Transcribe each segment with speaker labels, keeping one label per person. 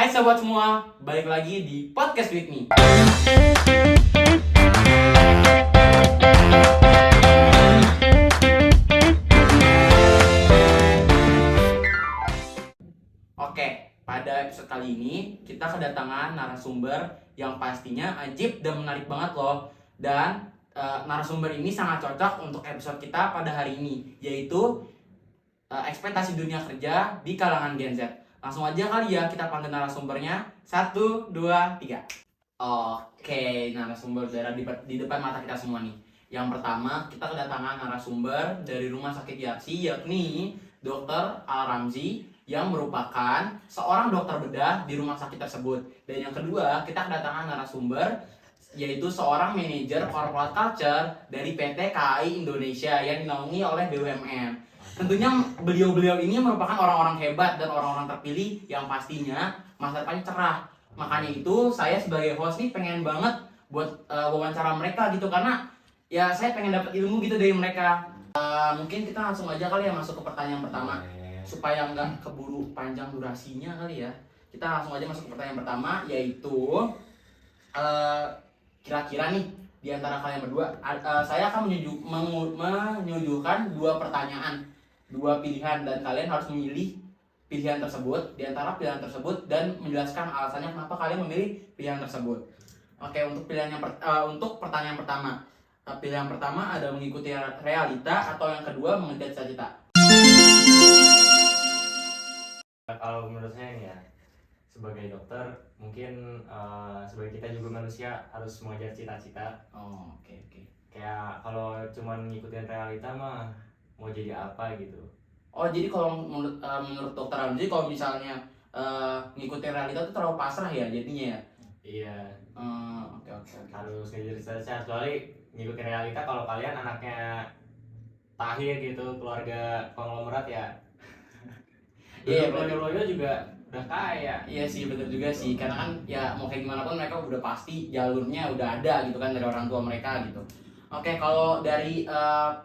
Speaker 1: Hai sobat semua, balik lagi di Podcast With Me. Oke, pada episode kali ini kita kedatangan narasumber yang pastinya ajib dan menarik banget loh. Dan narasumber ini sangat cocok untuk episode kita pada hari ini, yaitu ekspektasi dunia kerja di kalangan Gen Z. Langsung aja kali ya kita panggil narasumbernya. 1, 2, 3. Oke, narasumber di depan mata kita semua nih. Yang pertama kita kedatangan narasumber dari Rumah Sakit Yarsi, yakni Dr. Al Ramzi, yang merupakan seorang dokter bedah di rumah sakit tersebut. Dan yang kedua kita kedatangan narasumber yaitu seorang manajer corporate culture dari PT KAI Indonesia yang dinaungi oleh BUMN. Tentunya beliau-beliau ini merupakan orang-orang hebat dan orang-orang terpilih yang pastinya masa depannya cerah. Makanya itu saya sebagai host nih pengen banget buat wawancara mereka gitu, karena ya saya pengen dapat ilmu gitu dari mereka. Mungkin kita langsung aja kali ya masuk ke pertanyaan pertama supaya nggak keburu panjang durasinya kali ya. Kita langsung aja masuk ke pertanyaan pertama, yaitu kira-kira nih di antara kalian berdua saya akan menyuguhkan dua pertanyaan, dua pilihan, dan kalian harus memilih pilihan tersebut di antara pilihan tersebut dan menjelaskan alasannya kenapa kalian memilih pilihan tersebut. Oke, untuk untuk pertanyaan pertama. Pilihan pertama ada mengikuti realita atau yang kedua mengejar cita-cita.
Speaker 2: Kalau menurut saya nih ya, sebagai dokter mungkin sebagai kita juga manusia harus mengejar cita-cita.
Speaker 1: Oke.
Speaker 2: Kayak kalau cuman ngikutin realita mah mau jadi apa gitu.
Speaker 1: Jadi kalau menurut dokter Ramzi, kalau misalnya ngikutin realita itu terlalu pasrah ya jadinya ya.
Speaker 2: Iya.
Speaker 1: Oke.
Speaker 2: Harus ngejar cita-cita, kecuali ngikutin realita kalau kalian anaknya Tahir gitu, keluarga konglomerat ya.
Speaker 1: Iya,
Speaker 2: keluarga juga udah kaya.
Speaker 1: Iya sih, betul juga sih, karena kan ya mau kayak gimana pun mereka udah pasti jalurnya udah ada gitu kan dari orang tua mereka gitu. Oke, kalau dari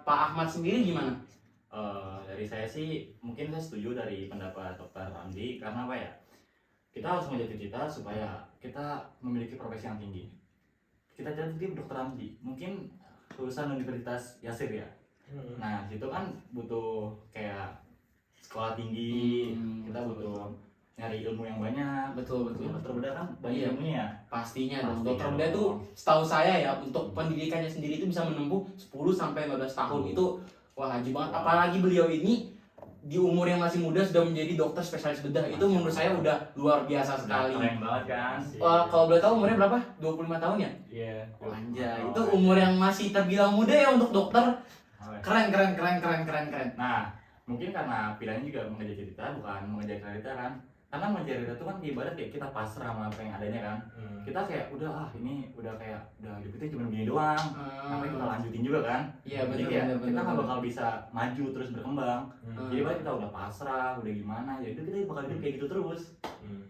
Speaker 1: Pak Ahmad sendiri gimana?
Speaker 3: Dari saya sih mungkin saya setuju dari pendapat Dr. Ramzi, karena apa ya, kita harus menjadi cita supaya kita memiliki profesi yang tinggi. Kita jadi Dr. Ramzi mungkin lulusan Universitas Yasir ya. Nah situ kan butuh kayak sekolah tinggi, kita butuh nyari ilmu yang banyak.
Speaker 1: Betul.
Speaker 3: Dokter bedah kan banyak
Speaker 1: Iya.
Speaker 3: ilmunya.
Speaker 1: Pastinya dong.
Speaker 3: Pastinya
Speaker 1: Dokter bedah
Speaker 3: dong.
Speaker 1: itu setahu saya ya untuk pendidikannya sendiri itu bisa menempuh 10 sampai 15 tahun. Itu wah haji banget. Apalagi beliau ini di umur yang masih muda sudah menjadi dokter spesialis bedah. Itu menurut saya udah luar biasa sekali.
Speaker 3: Keren banget kan.
Speaker 1: Kalau boleh tahu umurnya berapa? 25 tahun ya?
Speaker 2: Iya.
Speaker 1: Anjay, itu umur yang masih terbilang muda ya untuk dokter. Keren.
Speaker 3: Nah, mungkin karena pilihannya juga mengejar cita bukan mengejar realita kan. Karena mengejar realita itu kan ibarat kayak kita pasrah sama apa yang adanya kan. Kita kayak udah ini udah hidup itu cuma begini doang. Namanya kita lanjutin juga kan.
Speaker 1: Iya,
Speaker 3: Jadi
Speaker 1: benar.
Speaker 3: kayak kita nggak bakal bisa maju terus berkembang. Jadi baru kita udah pasrah, udah gimana, ya udah kita bakal hidup kayak gitu terus.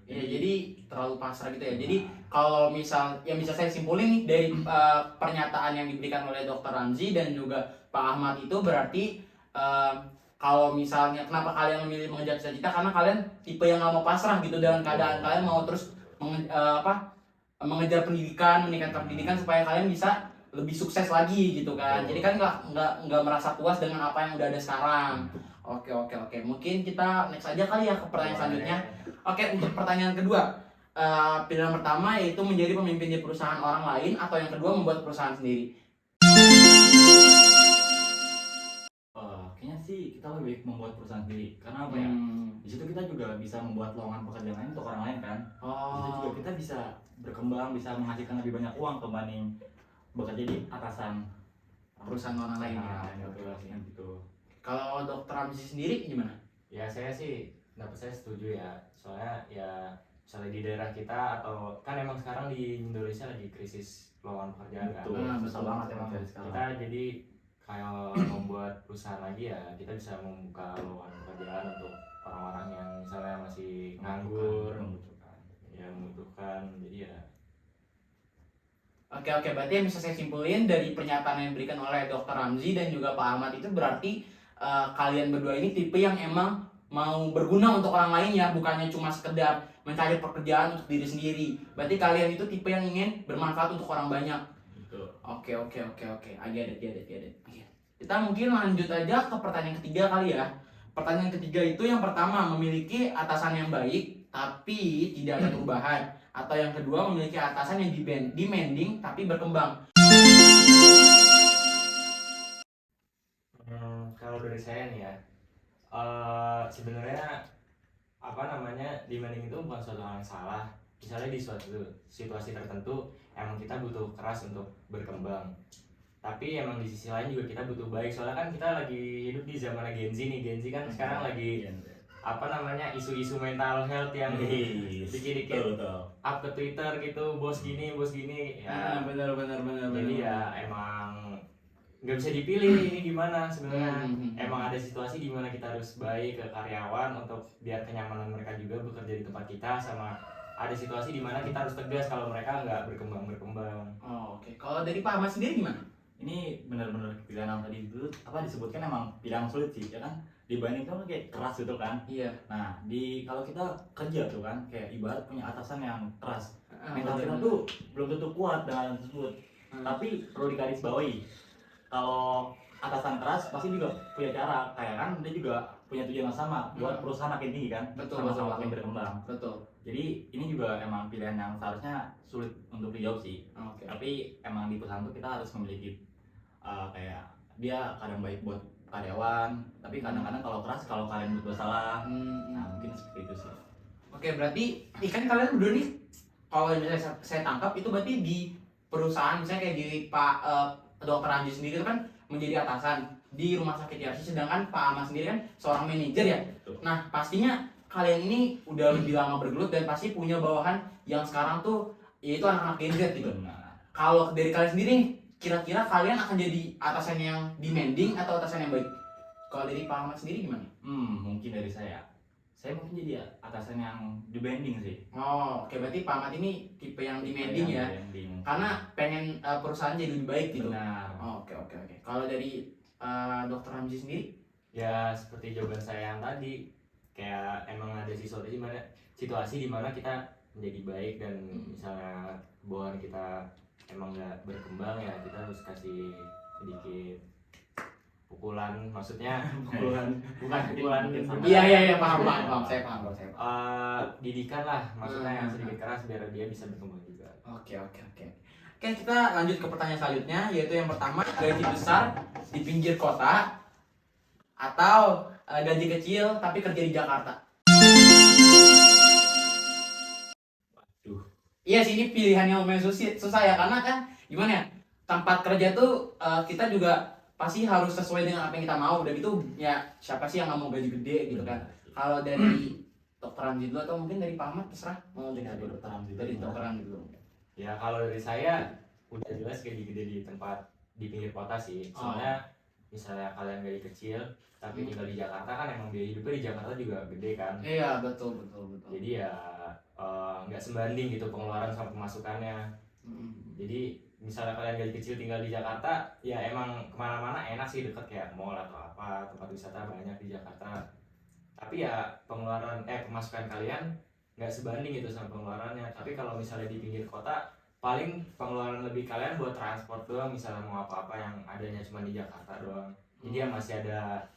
Speaker 1: Iya, jadi terlalu pasrah gitu ya. Jadi kalau misal saya simpulin nih dari pernyataan yang diberikan oleh Dr. Ramzi dan juga Pak Ahmad, itu berarti kalau misalnya kenapa kalian memilih mengejar cita-cita, karena kalian tipe yang nggak mau pasrah gitu dengan keadaan. Kalian mau terus mengejar pendidikan, meningkatkan pendidikan supaya kalian bisa lebih sukses lagi gitu kan. Jadi kan nggak merasa puas dengan apa yang udah ada sekarang. Oke. Mungkin kita next aja kali ya ke pertanyaan selanjutnya. Oke, untuk pertanyaan kedua, pilihan pertama yaitu menjadi pemimpin di perusahaan orang lain, atau yang kedua membuat perusahaan sendiri.
Speaker 3: Kayaknya sih kita lebih membuat perusahaan sendiri. Karena apa ya? Di situ kita juga bisa membuat lowongan pekerjaan lain untuk orang lain kan. Di situ juga kita bisa berkembang, bisa menghasilkan lebih banyak uang kebanding bekerja di atasan
Speaker 1: Perusahaan orang lain ya.
Speaker 3: gitu.
Speaker 1: Kalau Dokter Ramzi sendiri gimana?
Speaker 2: Ya saya sih dapat saya setuju ya. Soalnya ya misalnya di daerah kita atau kan emang sekarang di Indonesia lagi krisis lowongan pekerjaan kan.
Speaker 3: Susah banget emang dari sekarang.
Speaker 2: Kita jadi kalau membuat perusahaan lagi ya kita bisa membuka lowongan pekerjaan untuk orang-orang yang misalnya masih nganggur, membutuhkan. Jadi ya.
Speaker 1: Oke, berarti yang bisa saya simpulin dari pernyataan yang diberikan oleh Dr. Ramzi dan juga Pak Ahmad itu berarti kalian berdua ini tipe yang emang mau berguna untuk orang lain ya, bukannya cuma sekedar mencari pekerjaan untuk diri sendiri. Berarti kalian itu tipe yang ingin bermanfaat untuk orang banyak.
Speaker 3: Gitu.
Speaker 1: Oke. I get it. Oke. Kita mungkin lanjut aja ke pertanyaan ketiga kali ya. Pertanyaan ketiga itu yang pertama, memiliki atasan yang baik tapi tidak ada perubahan, atau yang kedua memiliki atasan yang demanding tapi berkembang.
Speaker 2: Kalau dari saya nih ya, sebenarnya demanding itu bukan suatu hal yang salah. Misalnya di suatu situasi tertentu emang kita butuh keras untuk berkembang, tapi emang di sisi lain juga kita butuh baik. Soalnya kan kita lagi hidup di zaman Gen Z nih. Gen Z kan sekarang lagi isu-isu mental health yang dikit-dikit up ke Twitter gitu, bos gini ya.
Speaker 1: Benar.
Speaker 2: Jadi ya emang nggak bisa dipilih ini gimana sebenarnya. Emang ada situasi di mana kita harus baik ke karyawan untuk biar kenyamanan mereka juga bekerja di tempat kita, sama ada situasi di mana kita harus tegas kalau mereka nggak berkembang.
Speaker 1: Oke. Kalau dari Pak Ahmad sendiri gimana?
Speaker 3: Ini benar-benar pilihan yang tadi itu disebutkan emang pilihan sulit sih ya kan, dibanding itu kayak keras gitu kan.
Speaker 1: Iya.
Speaker 3: Nah kalau kita kerja tuh kan kayak ibarat punya atasan yang keras, mental kita
Speaker 1: benar.
Speaker 3: tuh belum tentu kuat dengan hal tersebut. Tapi perlu digarisbawahi, kalau atasan keras pasti juga punya cara, kayak kan dia juga punya tujuan yang sama buat perusahaan makin tinggi kan,
Speaker 1: Betul,
Speaker 3: sama-sama
Speaker 1: betul.
Speaker 3: makin berkembang.
Speaker 1: Betul.
Speaker 3: Jadi ini juga emang pilihan yang seharusnya sulit untuk dijawab sih.
Speaker 1: Oke.
Speaker 3: Tapi emang di perusahaan tuh kita harus memiliki kayak dia kadang baik buat karyawan, tapi kadang-kadang kalau kalian berdua salah, nah mungkin seperti itu sih.
Speaker 1: Oke, berarti ikan kalian berdua nih, kalau misalnya saya tangkap itu berarti di perusahaan misalnya kayak di Pak Dokter Anji sendiri itu kan menjadi atasan di rumah sakit YRC, sedangkan Pak Ahmad sendiri kan seorang manajer ya.
Speaker 3: Betul.
Speaker 1: Nah, pastinya kalian ini udah lebih lama bergelut dan pasti punya bawahan yang sekarang tuh yaitu anak-anak Gen Z gitu.
Speaker 3: Nah,
Speaker 1: Kalau dari kalian sendiri nih, kira-kira kalian akan jadi atasan yang demanding atau atasan yang baik? Kalau dari Pak Ahmad sendiri gimana?
Speaker 3: mungkin dari saya mungkin jadi atasan yang demanding sih.
Speaker 1: Oke, berarti Pak Ahmad ini tipe yang demanding ya,
Speaker 3: Demanding.
Speaker 1: karena pengen perusahaan jadi lebih baik gitu.
Speaker 3: Benar.
Speaker 1: Oke. Kalau dari Dokter Ramzi sendiri?
Speaker 2: Ya seperti jawaban saya yang tadi, kayak emang ada situasi di mana kita menjadi baik, dan misalnya bawahan kita emang nggak berkembang, ya kita harus kasih sedikit pukulan, maksudnya bukan pukulan
Speaker 1: Iya, paham. Saya paham.
Speaker 2: didikan lah, maksudnya yang sedikit keras biar dia bisa berkembang juga.
Speaker 1: Oke. Oke, kita lanjut ke pertanyaan selanjutnya, yaitu yang pertama, gaji besar di pinggir kota atau gaji kecil tapi kerja di Jakarta?
Speaker 3: Waduh.
Speaker 1: Iya sih, ini pilihan yang lumayan susah ya, karena kan gimana ya, tempat kerja tuh kita juga pasti harus sesuai dengan apa yang kita mau. Udah gitu ya, siapa sih yang nggak mau gaji gede gitu kan. Kalau dari Dokter Ramzi dulu atau mungkin dari Pak Ahmad, terserah mau dari
Speaker 3: Dokter Ramzi
Speaker 1: dari Dokter Ramzi dulu.
Speaker 2: Ya kalau dari saya udah jelas gaji gede di pinggir kota sih. Soalnya misalnya kalian gaji kecil tapi tinggal di Jakarta, kan emang biaya hidupnya di Jakarta juga gede kan.
Speaker 1: Iya, betul.
Speaker 2: Jadi ya nggak sebanding gitu pengeluaran sama pemasukannya. Jadi misalnya kalian gaji kecil tinggal di Jakarta, ya emang kemana-mana enak sih, deket kayak mall atau apa, tempat wisata banyak di Jakarta. Tapi ya pemasukan kalian nggak sebanding gitu sama pengeluarannya. Tapi kalau misalnya di pinggir kota, paling pengeluaran lebih kalian buat transport doang, misalnya mau apa-apa yang adanya cuma di Jakarta doang. Jadi ya masih ada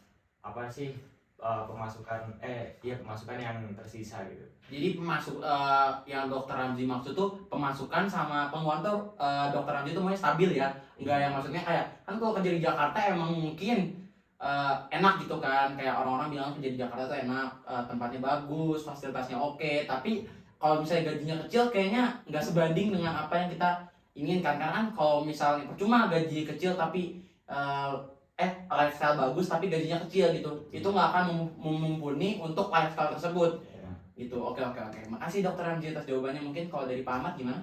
Speaker 2: pemasukan yang tersisa gitu.
Speaker 1: Jadi yang Dokter Ramzi maksud tuh pemasukan sama pengeluaran tuh Dokter Ramzi tuh maunya stabil ya, enggak yang maksudnya kayak kan kalau kerja di Jakarta emang mungkin enak gitu kan, kayak orang-orang bilang kerja di Jakarta tuh enak, tempatnya bagus, fasilitasnya oke, tapi kalau misalnya gajinya kecil kayaknya nggak sebanding dengan apa yang kita inginkan. Karena kan kalau misalnya percuma gaji kecil tapi lifestyle bagus tapi gajinya kecil gitu, itu nggak akan mumpuni untuk lifestyle tersebut gitu. Oke. Makasih Dokter Ramzi atas jawabannya. Mungkin kalau dari Pak Ahmad gimana?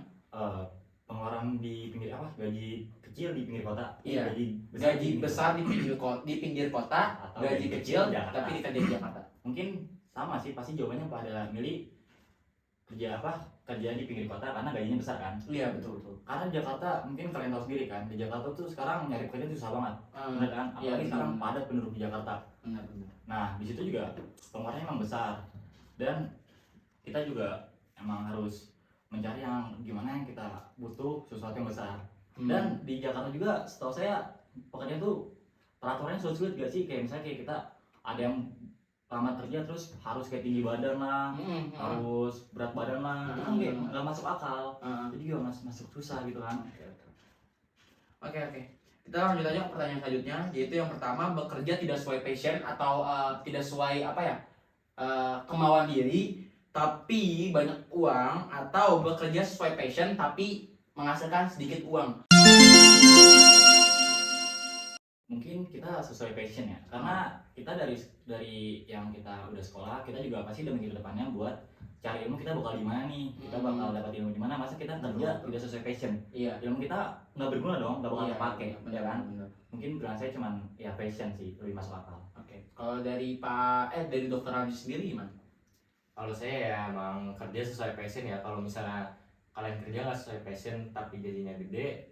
Speaker 3: Pengeluaran di pinggir gaji kecil di pinggir kota?
Speaker 1: Iya.
Speaker 3: Gaji
Speaker 1: besar di pinggir kota,
Speaker 3: atau
Speaker 1: gaji kecil
Speaker 3: Jakarta.
Speaker 1: tapi dikerja di Jakarta.
Speaker 3: Mungkin sama sih, pasti jawabannya pada milih kerja kerja di pinggir kota karena gajinya besar kan.
Speaker 1: Iya betul.
Speaker 3: Karena di Jakarta mungkin kalian tahu sendiri kan, di Jakarta tuh sekarang nyari pekerjaan tuh susah banget, bener kan?
Speaker 1: Iya,
Speaker 3: Apalagi sekarang
Speaker 1: benar.
Speaker 3: padat penduduk di Jakarta.
Speaker 1: Benar.
Speaker 3: Nah di situ juga pengeluarannya emang besar dan kita juga emang harus mencari yang gimana yang kita butuh sesuatu yang besar. Dan di Jakarta juga setahu saya pekerjaan tuh peraturannya sulit gak sih, kayak misalnya kayak kita ada yang lamar kerja terus harus kayak tinggi badan lah, harus berat badan lah, itu kan kayak nggak masuk akal, jadi juga masuk susah gitu kan.
Speaker 1: Oke. Kita lanjut aja ke pertanyaan selanjutnya, yaitu yang pertama, bekerja tidak sesuai passion atau tidak sesuai kemauan diri tapi banyak uang, atau bekerja sesuai passion tapi menghasilkan sedikit uang.
Speaker 3: Mungkin kita sesuai passion ya, karena kita dari yang kita udah sekolah, kita juga pasti udah mikir depannya buat cari ilmu kita bakal di mana nih, kita bakal dapat ilmu di mana, masa kita kerja tidak sesuai passion,
Speaker 1: Iya.
Speaker 3: ilmu kita nggak berguna dong, nggak bakal kepake, ya kan?
Speaker 1: Benar.
Speaker 3: Mungkin bilang saya cuman ya passion sih lebih masuk akal.
Speaker 1: Oke. Kalau dari dari Dokter Randy sendiri gimana?
Speaker 2: Kalau saya ya emang kerja sesuai passion ya. Kalau misalnya kalian kerja nggak sesuai passion tapi gajinya gede,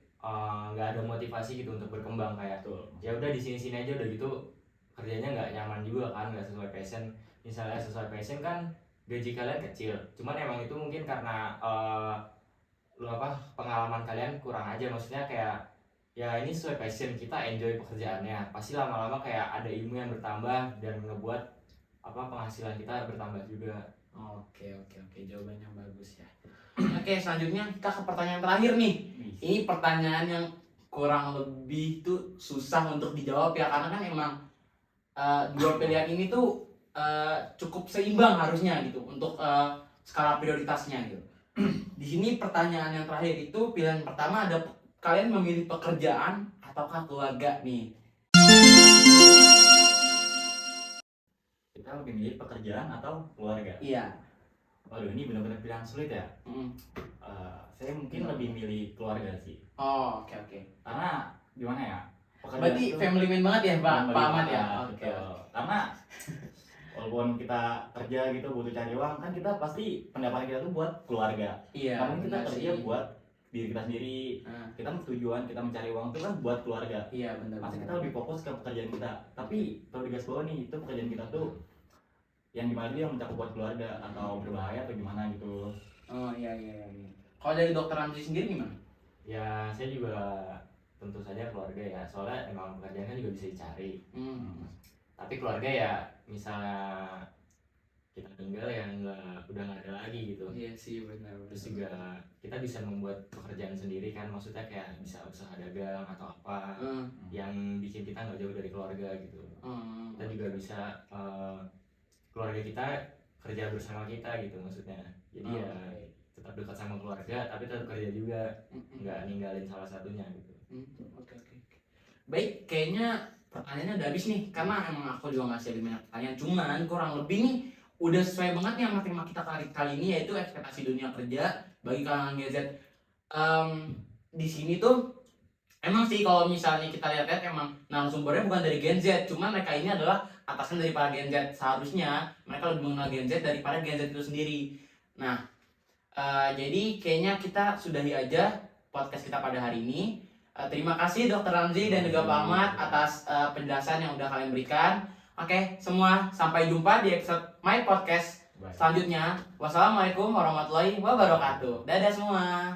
Speaker 2: nggak ada motivasi gitu untuk berkembang, kayak
Speaker 3: Betul.
Speaker 2: ya udah di sini aja udah gitu, kerjanya nggak nyaman juga kan, nggak sesuai passion. Misalnya sesuai passion kan gaji kalian kecil, cuman emang itu mungkin karena pengalaman kalian kurang aja, maksudnya kayak ya ini sesuai passion, kita enjoy pekerjaannya, pasti lama-lama kayak ada ilmu yang bertambah dan ngebuat penghasilan kita bertambah juga.
Speaker 1: Oke, jawaban yang bagus ya. Oke, selanjutnya kita ke pertanyaan terakhir nih. Ini pertanyaan yang kurang lebih tuh susah untuk dijawab ya, karena kan emang dua pilihan ini tuh cukup seimbang harusnya gitu untuk skala prioritasnya gitu. Di sini pertanyaan yang terakhir itu, pilihan pertama ada kalian memilih pekerjaan ataukah keluarga nih.
Speaker 3: Kita lebih milih pekerjaan atau keluarga?
Speaker 1: Iya.
Speaker 3: Waduh, ini benar-benar pilihan sulit ya. Saya mungkin lebih milih keluarga sih.
Speaker 1: Oh, oke.
Speaker 3: Karena gimana ya?
Speaker 1: Berarti family man banget ya, Pak Ahmad ya. Oke.
Speaker 3: Karena walaupun kita kerja gitu butuh cari uang, kan kita pasti pendapatan kita tuh buat keluarga.
Speaker 1: Iya.
Speaker 3: Karena kita
Speaker 1: benar
Speaker 3: kerja
Speaker 1: sih.
Speaker 3: buat diri kita sendiri. Kita tujuan kita mencari uang itu kan buat keluarga.
Speaker 1: Iya, benar.
Speaker 3: Masa kita lebih fokus ke pekerjaan kita. Tapi perlu digarisbawahi nih, itu pekerjaan kita tuh yang dimana dia yang mencakup buat keluarga atau berbahaya atau gimana gitu.
Speaker 1: Oh iya. Kalau dari Dokter Ramzi sendiri gimana?
Speaker 2: Ya saya juga tentu saja keluarga ya, soalnya emang pekerjaan kan juga bisa dicari. Tapi keluarga ya misalnya kita tinggal ya udah nggak ada lagi gitu.
Speaker 1: Iya sih, benar.
Speaker 2: Terus juga kita bisa membuat pekerjaan sendiri kan, maksudnya kayak bisa usaha dagang atau apa yang bikin kita nggak jauh dari keluarga gitu. Kita juga bisa keluarga kita kerja bersama kita gitu maksudnya. Jadi ya tetap dekat sama keluarga tapi tetap kerja juga, nggak ninggalin salah satunya gitu.
Speaker 1: Oke. Baik, kayaknya pertanyaannya udah habis nih, karena emang aku juga ngasih banyak pertanyaan, cuman kurang lebih nih udah sesuai banget nih sama tema kita kali ini, yaitu ekspektasi dunia kerja bagi kalangan Gen Z. Di sini tuh emang sih kalau misalnya kita lihat emang narasumbernya bukan dari Gen Z, cuman mereka ini adalah atasan daripada Gen Z. Seharusnya mereka lebih mengenal Gen Z daripada Gen Z itu sendiri. Nah, jadi kayaknya kita sudahi aja podcast kita pada hari ini. Terima kasih Dokter Ramzi dan juga Pak Ahmad atas penjelasan yang udah kalian berikan. Oke, semua sampai jumpa di episode My Podcast selanjutnya. Wassalamualaikum warahmatullahi wabarakatuh. Dadah semua.